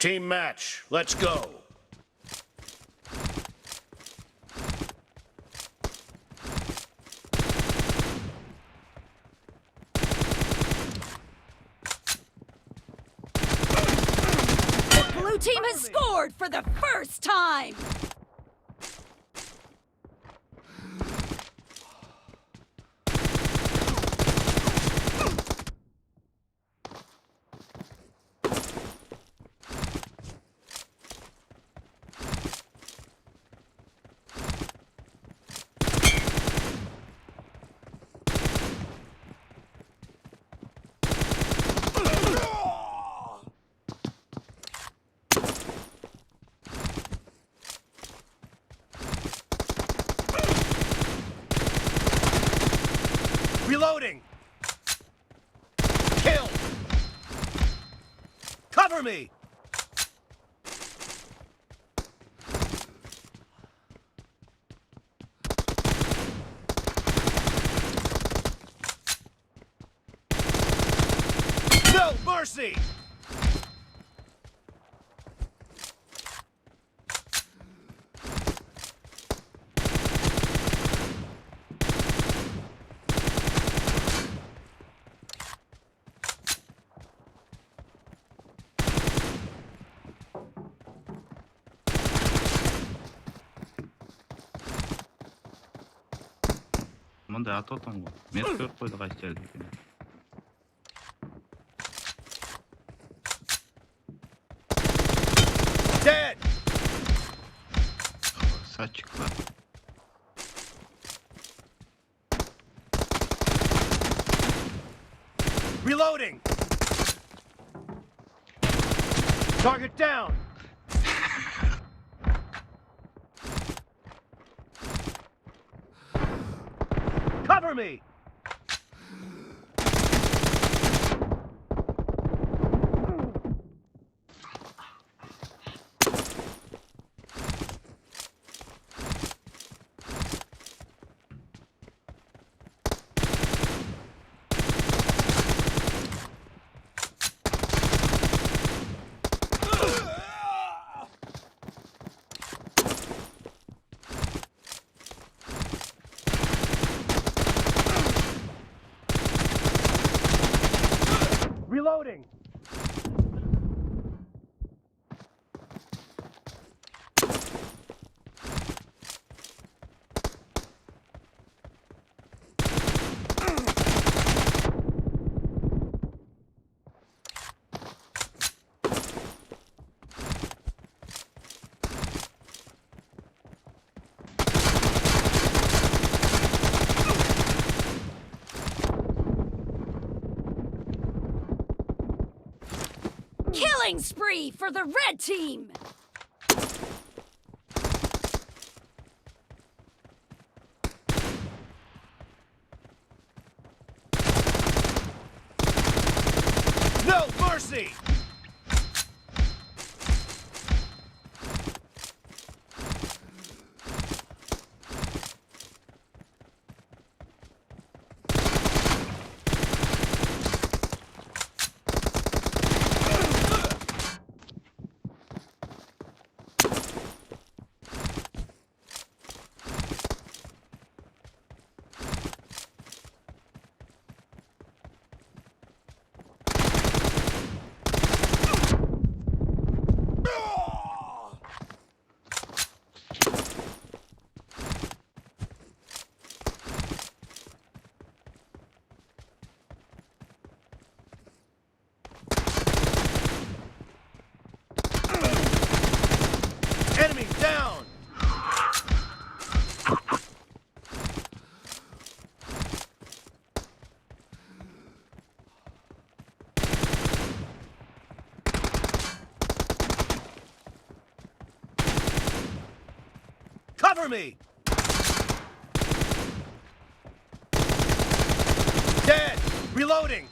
Team match, let's go. Blue team has scored for the first time! Reloading! Kill! Cover me! No mercy! мындай аты отон го. Мен көрүп койду кайсы жерде экенин. Dead! Сачыклар. Reloading! Target down! Cover me! Reloading! Killing spree for the red team! No mercy! Enemy down! Cover me! Dead! Reloading!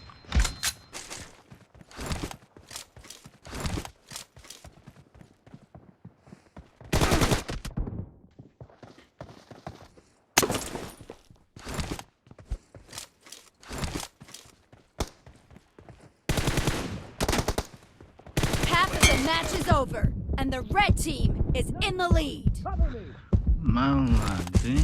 Half of the The match is over, and the red team is in the lead. Cover me. 마음한테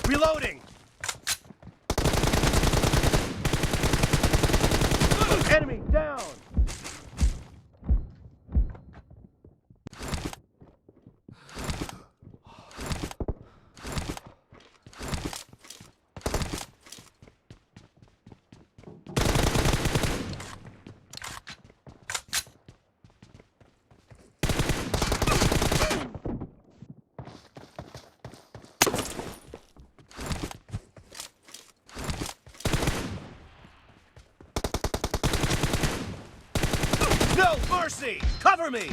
Reloading. Enemy down. No mercy! Cover me!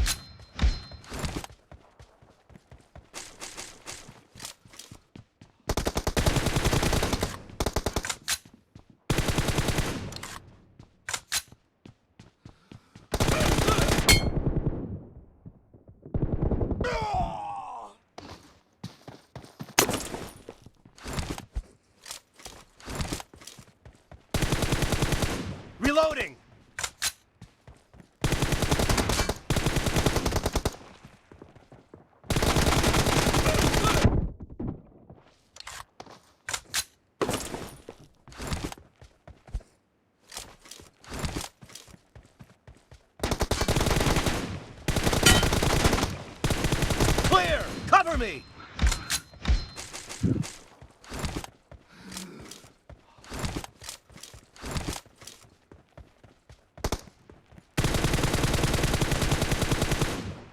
Reloading! Clear! Cover me!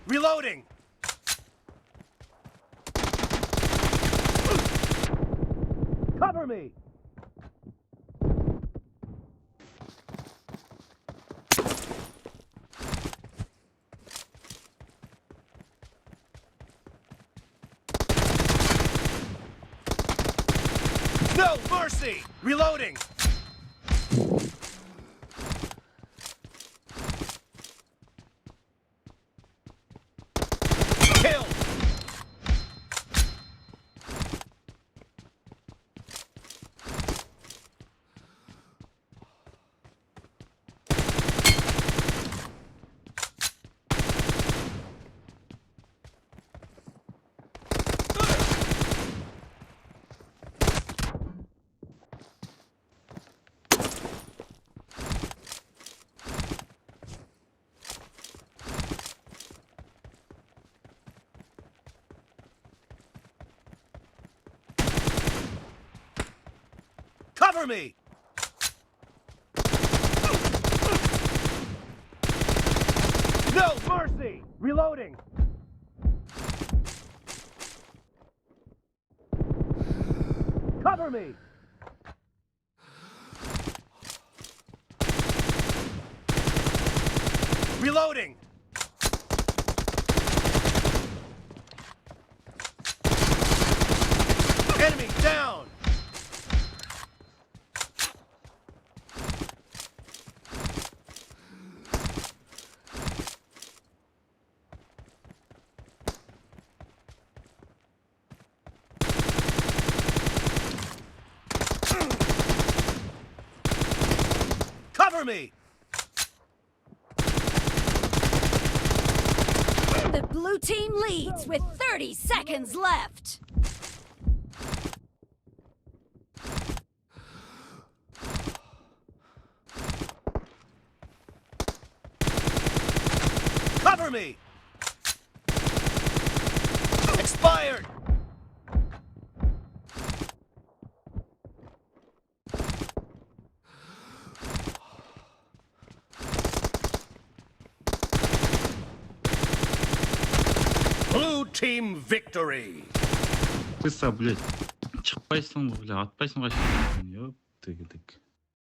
Reloading! Cover me! No mercy! Reloading! Kill! Cover me! No mercy! Reloading! Cover me! Reloading! Enemy down! Cover me! The blue team leads with 30 seconds left. Cover me! Expired! Blue team victory. Қойса, блядь, шықпайсың, бля, атпайсың қашан. Ёп, тігідік.